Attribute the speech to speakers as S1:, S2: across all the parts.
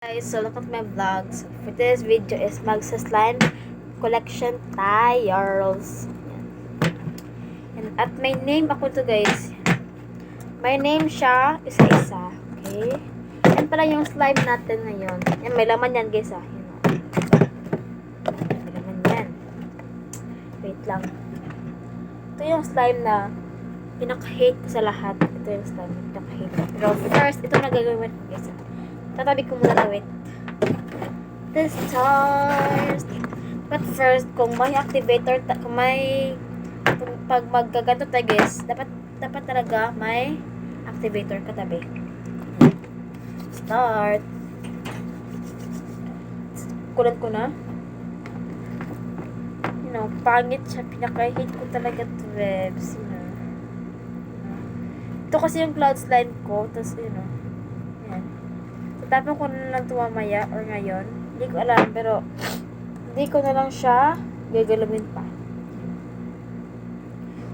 S1: Guys, so look at my vlog. So for today's video is magsa-slime collection tiles. And at may name ako to guys. May name siya isa-isa. Okay? Yan pala yung slime natin ngayon. Yan, may laman yan guys ah. Yan, may laman yan. Wait lang. Ito yung slime na pinaka-hate ko sa lahat. Ito yung slime na pinaka-hate ko. Pero first, ito na gagawin ko guys. Tatabi ko muna na wait. The stars. But first, kung may activator, kung pag maggaganto tayo guys, dapat talaga may activator katabi. Start. Kulat ko na. You know, pangit siya. Pinaka-hate ko talaga to webs. You know. Ito kasi yung cloud slime ko. Tapos, you know. Yan. Tapos ko na lang ito mamaya or ngayon. Hindi ko alam, pero hindi ko na lang siya gagalawin pa.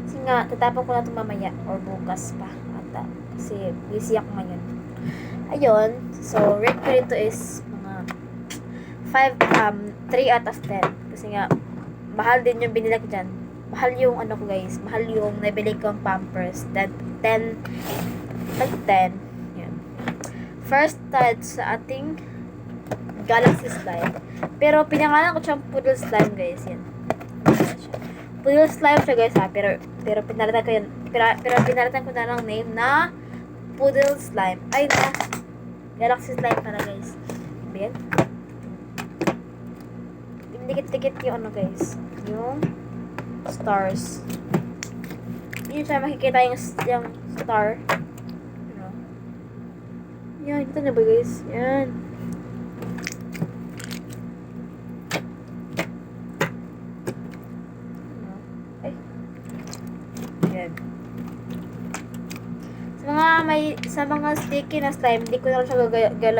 S1: Kasi nga, tatapon ko na ito mamaya or bukas pa. Ata. Kasi busy ako ngayon. Ayun. So, rate ko dito is mga 3 out of 10. Kasi nga, mahal din yung binili ko dyan. Mahal yung ano ko guys. Mahal yung nabili kong Pampers. That 10. Like 10. First touch sa ating Galaxy Slime. Pero pinangalan ko siyang Poodle Slime guys. Yan. Poodle Slime siya guys ha. Pero pinalitan ko yan. Pero pinalitan ko na lang name na Poodle Slime. Ay na. Galaxy Slime para guys. Ayan. Dikit-dikit yung ano guys. Yung stars. Yun siya makikita yung star. Yan, kita na ba guys? Yan. Ay. Yan. Sa mga sticky na slime, hindi ko na lang siya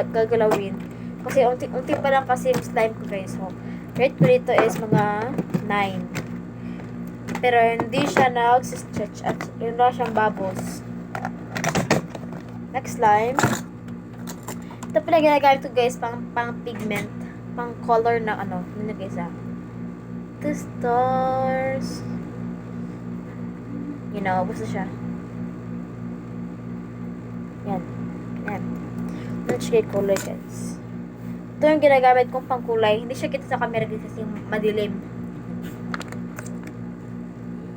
S1: gagalawin. Kasi unti pa lang kasi yung slime ko guys. So, rate ko dito is mga 9. Pero hindi siya nag-stretch at yun lang siyang bubbles. Next slime. Ito pala ginagamit ko guys, pang pigment, pang color na ano, yun guys ah. The stars. You know, basta siya. Yan. Yan. Let's get color guys. Ito yung ginagamit kong pang kulay. Hindi siya kita sa camera guys kasi madilim.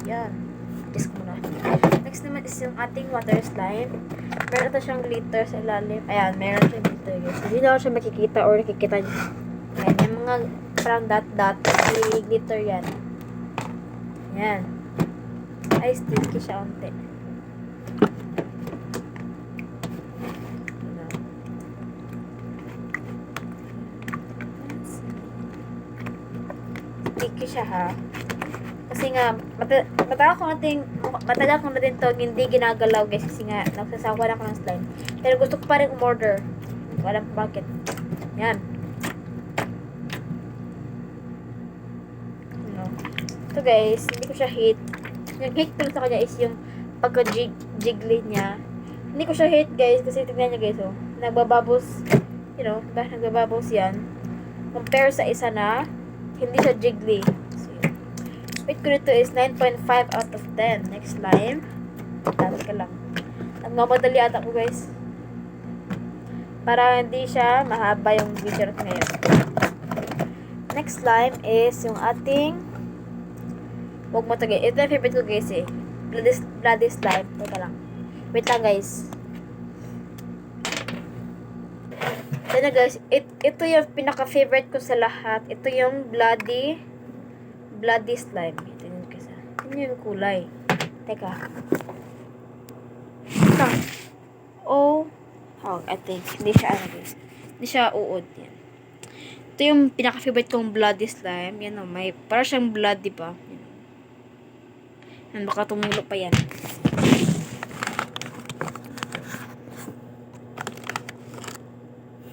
S1: Yan. Kiss ko muna. Next naman is yung ating water slime. Meron ito siyang glitter sa ilalim. Ayan, meron siyang glitter guys. Hindi na siya makikita or nakikita niyo. Ayan, yung mga parang dot-dot. Glitter yan. Ayan. Ay, sticky siya unti. Sticky siya ha. Kasi nga, matagal ko na din to hindi ginagalaw guys kasi nga, nagsasawa na ako ng slime. Pero gusto ko pa rin umorder. Hindi ko alam bakit. Yan. Ito guys, hindi ko siya hate. Yung hate ko sa kanya is yung pagka-jiggly niya. Hindi ko siya hate guys kasi tignan niya guys oh. Nagbabubbles, you know, nagbabubbles yan. Compare sa isa na hindi siya jiggly. Rate ko nito is 9.5 out of 10. Next slime. Tapos ka lang. Nagmamadali ata ko guys. Para hindi siya mahaba yung video natin ngayon. Next slime is yung ating huwag mo ito guys. Ito yung favorite ko guys eh. Bloody slime. Teka lang. Wait lang guys. Ito na guys. Ito yung pinaka-favorite ko sa lahat. Ito yung bloody slime. Tingnan ko sa. Tingnan yung kulay. Teka. Oh, I think. Hindi siya ano guys. Hindi siya uod. Yan. Ito yung pinaka-favorite kong bloody slime. Yan o. May parang siyang blood, diba? Yan. Baka tumulo pa yan.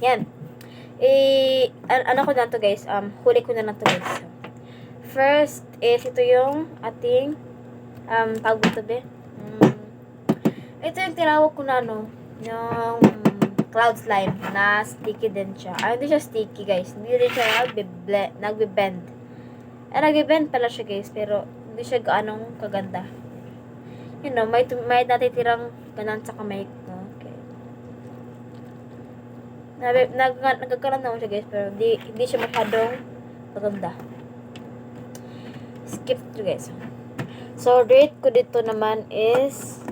S1: Yan. Ano ko na to guys. Huli ko na lang to guys. First is ito yung ating tawag ito be. Ito yung tinawag ko na ano, yung cloud slime na sticky din siya. Hindi siya sticky, guys. Hindi rin siya nagbe-bend. Nagbe-bend pala siya, guys, pero hindi siya gaanong kaganda. You know, may natitirang ganan sa kamay ko. Okay. Nagkakaroon naman siya, guys, pero hindi siya masyadong maganda. Skip to, guys. So, rate ko dito naman is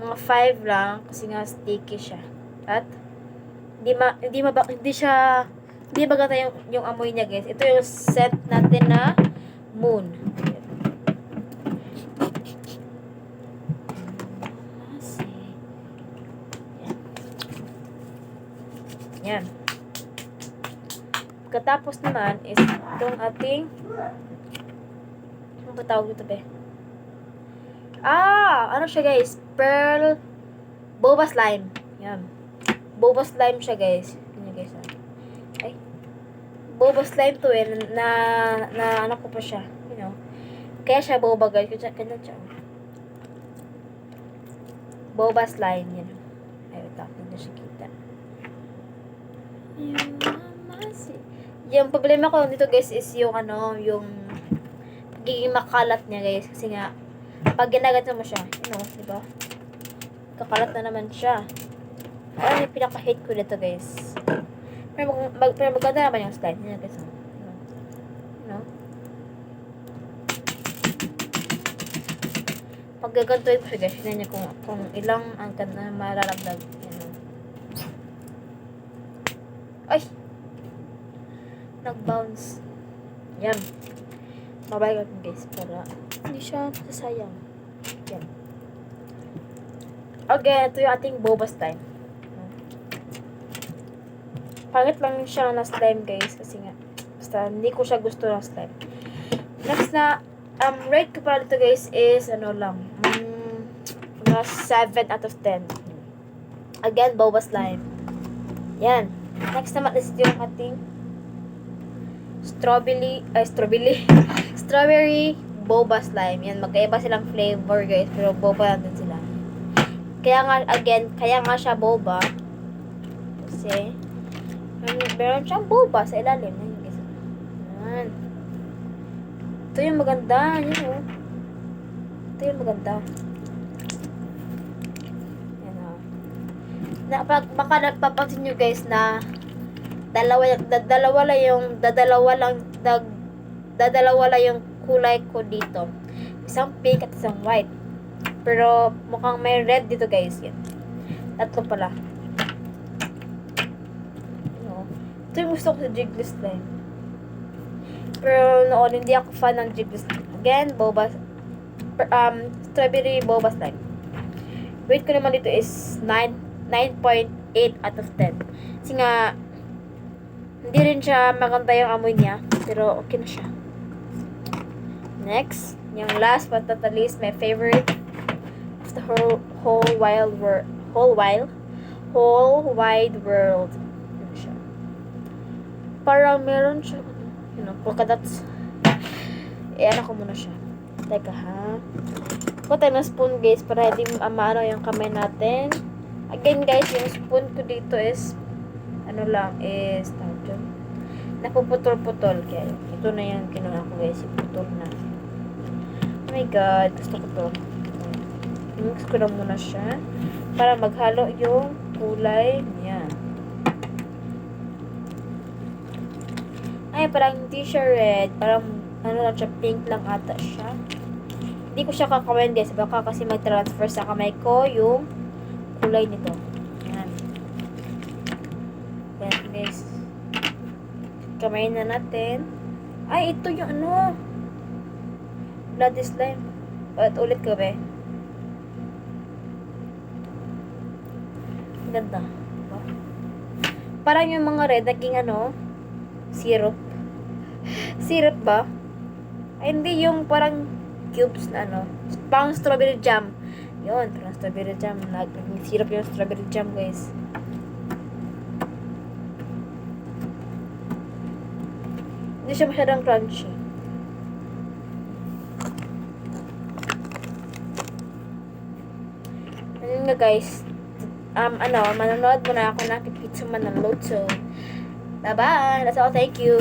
S1: mga 5 lang kasi nga sticky siya. At hindi maganda yung amoy niya, guys. Ito yung scent natin na moon. Yan. Pagkatapos naman is itong ating ano ba tawag dito, be? Ano siya, guys? Pearl boba slime. Yan. Boba slime siya, guys. Yan, guys. Ay. Boba slime to na ano ko pa siya. You know. Kaya siya boba, guys. Kanya siya. Boba slime. Yan. Ay, wait lang. Hindi siya kita. Yung problema ko dito, guys, is yung yung pagiging makalat niya, guys. Kasi nga, pag ginagat mo siya, di ba? Kakalat na naman siya. Ayun yung pinaka-hate ko dito, guys. Pero maganda naman yung slime niya, guys. Pag gagantuin ko siya, guys, yun niya kung ilang angkan na malalagdag. Ay! Nag-bounce. Yan. Mabay ko, guys, para hindi siya nasasayang. Yan. Okay, ito yung ating boba slime. Pangit lang siya na slime, guys, kasi nga basta hindi ko siya gusto ng slime. Next na rate ko pala dito, guys, is mga 7 out of 10. Again, boba slime. Yan. Next naman is yung ating strawberry boba slime. Yan, magkaiba silang flavor, guys, pero boba lang din sila. Kaya nga siya boba kasi meron siyang boba sa ilalim. Yan, guys. Yan. Ito yung maganda. Yan, oh. Ito yung maganda. Yan, oh. Baka nagpapansin nyo, guys, na dadalawa lang yung kulay ko dito. Isang pink at isang white. Pero mukhang may red dito, guys. Yan. Tatlo pala. Ito yung gusto ko sa Jiggly slime. Pero noon, hindi ako fan ng Jiggly slime. Again, strawberry boba slime. Rate ko naman dito is 9.8 out of 10. Kasi nga, hindi rin siya maganda yung amoy niya. Pero okay na siya. Next, yung last but not the least, my favorite of the whole wide world. Ano siya? Parang meron siya, polka dots. Ano ko muna siya. Teka, ha? Kuha tayo ng spoon, guys, para hindi maano yung kamay natin. Again, guys, yung spoon ko dito is napuputol-putol. Kaya ito na yung kinuha ko, guys. Putol na. Oh my God. Gusto ko to. Mix ko lang muna siya para maghalo yung kulay niya. Ay, parang hindi siya red. Parang, lang siya, pink lang ata siya. Hindi ko siya kakawin, guys. Baka kasi mag-transfer sa kamay ko yung kulay nito. Yan. Yan, guys. Kamay na natin. Ay, ito yung bloody slime. Ulit ka, be. Ganda. Diba? Parang yung mga red, naging syrup. Syrup ba? Ay, hindi yung parang cubes na parang strawberry jam. Yun, parang strawberry jam. Naging syrup yung strawberry jam, guys. Hindi siya masyadong crunchy. ka guys, manonood muna ako ng Pipitsu Manaload soon. Bye-bye! That's all. Thank you!